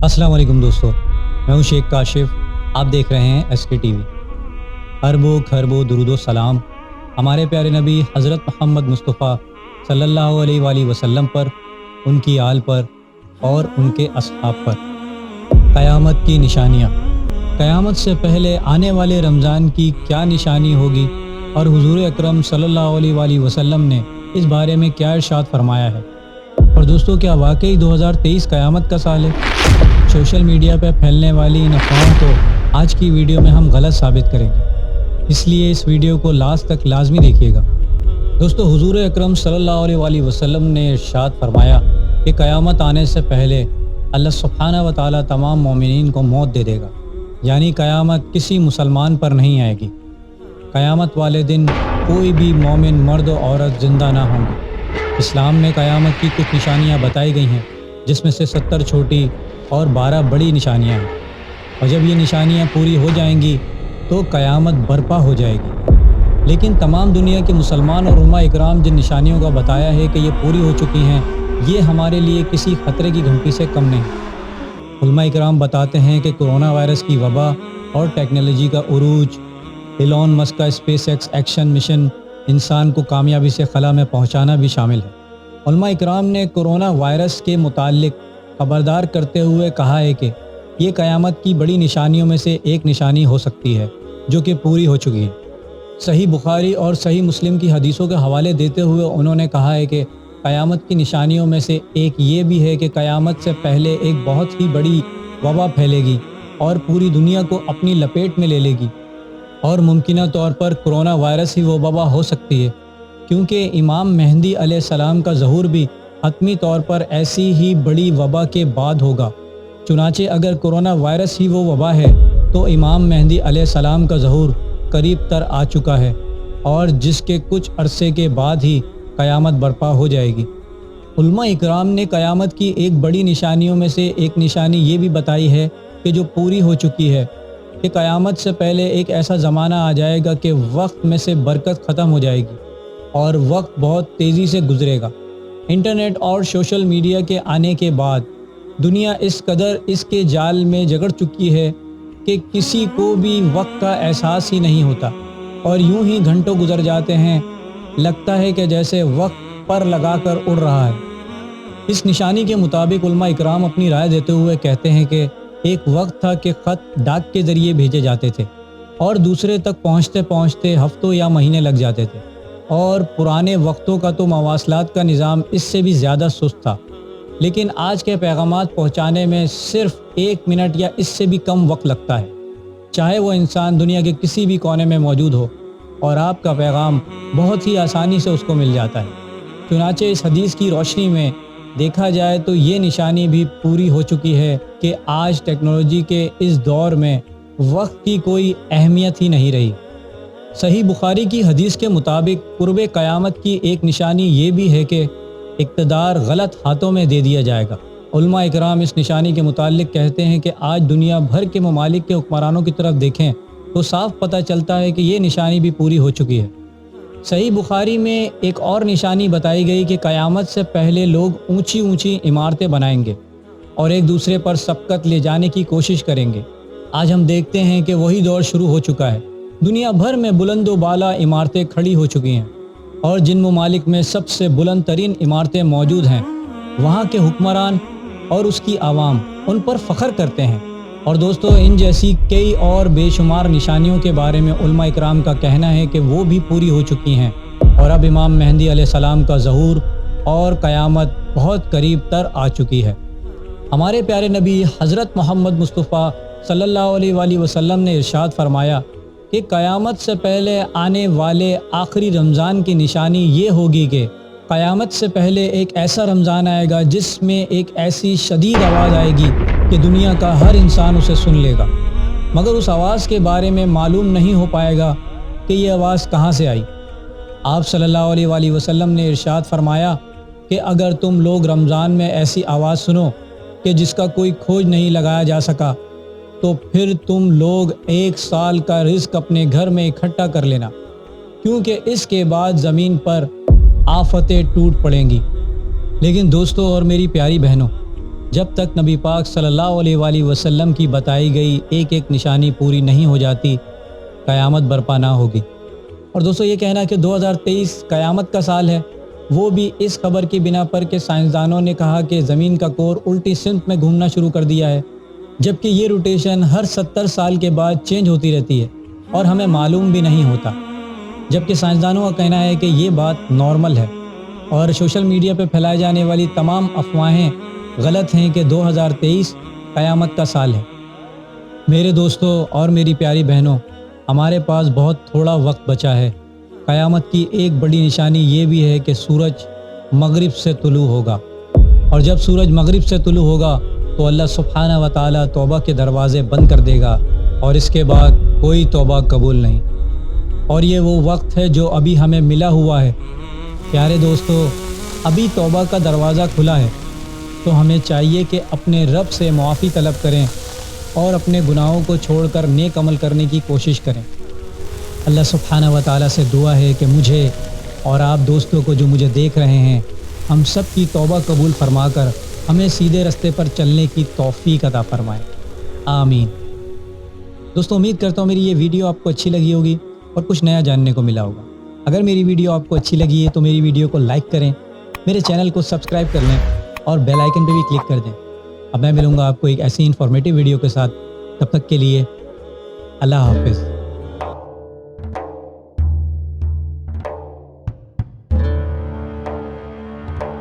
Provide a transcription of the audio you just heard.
السلام علیکم دوستو، میں ہوں شیخ کاشف۔ آپ دیکھ رہے ہیں ایس کے ٹی وی۔ اربوں خربوں درود و سلام ہمارے پیارے نبی حضرت محمد مصطفیٰ صلی اللہ علیہ وآلہ وسلم پر، ان کی آل پر اور ان کے اصحاب پر۔ قیامت کی نشانیاں۔ قیامت سے پہلے آنے والے رمضان کی کیا نشانی ہوگی اور حضور اکرم صلی اللہ علیہ وآلہ وسلم نے اس بارے میں کیا ارشاد فرمایا ہے؟ اور دوستو، کیا واقعی 2023 قیامت کا سال ہے؟ سوشل میڈیا پہ پھیلنے والی ان افواہوں کو آج کی ویڈیو میں ہم غلط ثابت کریں گے، اس لیے اس ویڈیو کو لاسٹ تک لازمی دیکھیے گا۔ دوستو، حضور اکرم صلی اللہ علیہ وآلہ وسلم نے ارشاد فرمایا کہ قیامت آنے سے پہلے اللہ سبحانہ و تعالیٰ تمام مومنین کو موت دے دے گا، یعنی قیامت کسی مسلمان پر نہیں آئے گی۔ قیامت والے دن کوئی بھی مومن مرد و عورت زندہ نہ ہوں گے۔ اسلام میں قیامت کی کچھ نشانیاں بتائی گئی ہیں، جس میں سے 70 چھوٹی اور 12 بڑی نشانیاں ہیں، اور جب یہ نشانیاں پوری ہو جائیں گی تو قیامت برپا ہو جائے گی۔ لیکن تمام دنیا کے مسلمان اور علماء اکرام جن نشانیوں کا بتایا ہے کہ یہ پوری ہو چکی ہیں، یہ ہمارے لیے کسی خطرے کی گھنٹی سے کم نہیں۔ علماء اکرام بتاتے ہیں کہ کرونا وائرس کی وبا اور ٹیکنالوجی کا عروج، ایلون مسک کا اسپیس ایکس ایکشن مشن انسان کو کامیابی سے خلا میں پہنچانا بھی شامل ہے۔ علماء اکرام نے کرونا وائرس کے متعلق خبردار کرتے ہوئے کہا ہے کہ یہ قیامت کی بڑی نشانیوں میں سے ایک نشانی ہو سکتی ہے جو کہ پوری ہو چکی ہے۔ صحیح بخاری اور صحیح مسلم کی حدیثوں کے حوالے دیتے ہوئے انہوں نے کہا ہے کہ قیامت کی نشانیوں میں سے ایک یہ بھی ہے کہ قیامت سے پہلے ایک بہت ہی بڑی وبا پھیلے گی اور پوری دنیا کو اپنی لپیٹ میں لے لے گی، اور ممکنہ طور پر کرونا وائرس ہی وہ وبا ہو سکتی ہے، کیونکہ امام مہدی علیہ السلام کا ظہور بھی حتمی طور پر ایسی ہی بڑی وبا کے بعد ہوگا۔ چنانچہ اگر کرونا وائرس ہی وہ وبا ہے تو امام مہدی علیہ السلام کا ظہور قریب تر آ چکا ہے، اور جس کے کچھ عرصے کے بعد ہی قیامت برپا ہو جائے گی۔ علماء اکرام نے قیامت کی ایک بڑی نشانیوں میں سے ایک نشانی یہ بھی بتائی ہے کہ جو پوری ہو چکی ہے، کہ قیامت سے پہلے ایک ایسا زمانہ آ جائے گا کہ وقت میں سے برکت ختم ہو جائے گی اور وقت بہت تیزی سے گزرے گا۔ انٹرنیٹ اور سوشل میڈیا کے آنے کے بعد دنیا اس قدر اس کے جال میں جکڑ چکی ہے کہ کسی کو بھی وقت کا احساس ہی نہیں ہوتا، اور یوں ہی گھنٹوں گزر جاتے ہیں، لگتا ہے کہ جیسے وقت پر لگا کر اڑ رہا ہے۔ اس نشانی کے مطابق علماء اکرام اپنی رائے دیتے ہوئے کہتے ہیں کہ ایک وقت تھا کہ خط ڈاک کے ذریعے بھیجے جاتے تھے اور دوسرے تک پہنچتے پہنچتے ہفتوں یا مہینے لگ جاتے تھے، اور پرانے وقتوں کا تو مواصلات کا نظام اس سے بھی زیادہ سست تھا۔ لیکن آج کے پیغامات پہنچانے میں صرف 1 منٹ یا اس سے بھی کم وقت لگتا ہے، چاہے وہ انسان دنیا کے کسی بھی کونے میں موجود ہو، اور آپ کا پیغام بہت ہی آسانی سے اس کو مل جاتا ہے۔ چنانچہ اس حدیث کی روشنی میں دیکھا جائے تو یہ نشانی بھی پوری ہو چکی ہے کہ آج ٹیکنالوجی کے اس دور میں وقت کی کوئی اہمیت ہی نہیں رہی۔ صحیح بخاری کی حدیث کے مطابق قرب قیامت کی ایک نشانی یہ بھی ہے کہ اقتدار غلط ہاتھوں میں دے دیا جائے گا۔ علماء اکرام اس نشانی کے متعلق کہتے ہیں کہ آج دنیا بھر کے ممالک کے حکمرانوں کی طرف دیکھیں تو صاف پتہ چلتا ہے کہ یہ نشانی بھی پوری ہو چکی ہے۔ صحیح بخاری میں ایک اور نشانی بتائی گئی کہ قیامت سے پہلے لوگ اونچی اونچی عمارتیں بنائیں گے اور ایک دوسرے پر سبقت لے جانے کی کوشش کریں گے۔ آج ہم دیکھتے ہیں کہ وہی دور شروع ہو چکا ہے۔ دنیا بھر میں بلند و بالا عمارتیں کھڑی ہو چکی ہیں، اور جن ممالک میں سب سے بلند ترین عمارتیں موجود ہیں، وہاں کے حکمران اور اس کی عوام ان پر فخر کرتے ہیں۔ اور دوستو، ان جیسی کئی اور بے شمار نشانیوں کے بارے میں علماء اکرام کا کہنا ہے کہ وہ بھی پوری ہو چکی ہیں، اور اب امام مہدی علیہ السلام کا ظہور اور قیامت بہت قریب تر آ چکی ہے۔ ہمارے پیارے نبی حضرت محمد مصطفیٰ صلی اللہ علیہ وآلہ وسلم نے ارشاد فرمایا کہ قیامت سے پہلے آنے والے آخری رمضان کی نشانی یہ ہوگی کہ قیامت سے پہلے ایک ایسا رمضان آئے گا جس میں ایک ایسی شدید آواز آئے گی کہ دنیا کا ہر انسان اسے سن لے گا، مگر اس آواز کے بارے میں معلوم نہیں ہو پائے گا کہ یہ آواز کہاں سے آئی۔ آپ صلی اللہ علیہ وآلہ وسلم نے ارشاد فرمایا کہ اگر تم لوگ رمضان میں ایسی آواز سنو کہ جس کا کوئی کھوج نہیں لگایا جا سکا، تو پھر تم لوگ 1 سال کا رزق اپنے گھر میں اکٹھا کر لینا، کیونکہ اس کے بعد زمین پر آفتیں ٹوٹ پڑیں گی۔ لیکن دوستو اور میری پیاری بہنوں، جب تک نبی پاک صلی اللہ علیہ وآلہ وسلم کی بتائی گئی ایک ایک نشانی پوری نہیں ہو جاتی، قیامت برپا نہ ہوگی۔ اور دوستو یہ کہنا کہ 2023 قیامت کا سال ہے، وہ بھی اس خبر کی بنا پر کہ سائنسدانوں نے کہا کہ زمین کا کور الٹی سمت میں گھومنا شروع کر دیا ہے، جبکہ یہ روٹیشن ہر 70 سال کے بعد چینج ہوتی رہتی ہے اور ہمیں معلوم بھی نہیں ہوتا، جبکہ سائنسدانوں کا کہنا ہے کہ یہ بات نارمل ہے۔ اور سوشل میڈیا پہ پھیلائی جانے والی تمام افواہیں غلط ہیں کہ 2023 قیامت کا سال ہے۔ میرے دوستوں اور میری پیاری بہنوں، ہمارے پاس بہت تھوڑا وقت بچا ہے۔ قیامت کی ایک بڑی نشانی یہ بھی ہے کہ سورج مغرب سے طلوع ہوگا، اور جب سورج مغرب سے طلوع ہوگا تو اللہ سبحانہ و تعالیٰ توبہ کے دروازے بند کر دے گا، اور اس کے بعد کوئی توبہ قبول نہیں۔ اور یہ وہ وقت ہے جو ابھی ہمیں ملا ہوا ہے۔ پیارے دوستو، ابھی توبہ کا دروازہ کھلا ہے، تو ہمیں چاہیے کہ اپنے رب سے معافی طلب کریں اور اپنے گناہوں کو چھوڑ کر نیک عمل کرنے کی کوشش کریں۔ اللہ سبحانہ و تعالیٰ سے دعا ہے کہ مجھے اور آپ دوستوں کو جو مجھے دیکھ رہے ہیں، ہم سب کی توبہ قبول فرما کر ہمیں سیدھے رستے پر چلنے کی توفیق عطا فرمائے، آمین۔ دوستو، امید کرتا ہوں میری یہ ویڈیو آپ کو اچھی لگی ہوگی اور کچھ نیا جاننے کو ملا ہوگا۔ اگر میری ویڈیو آپ کو اچھی لگی ہے تو میری ویڈیو کو لائک کریں، میرے چینل کو سبسکرائب کر لیں اور بیل آئیکن پہ بھی کلک کر دیں۔ اب میں ملوں گا آپ کو ایک ایسی انفارمیٹیو ویڈیو کے ساتھ، تب تک کے لیے اللہ حافظ۔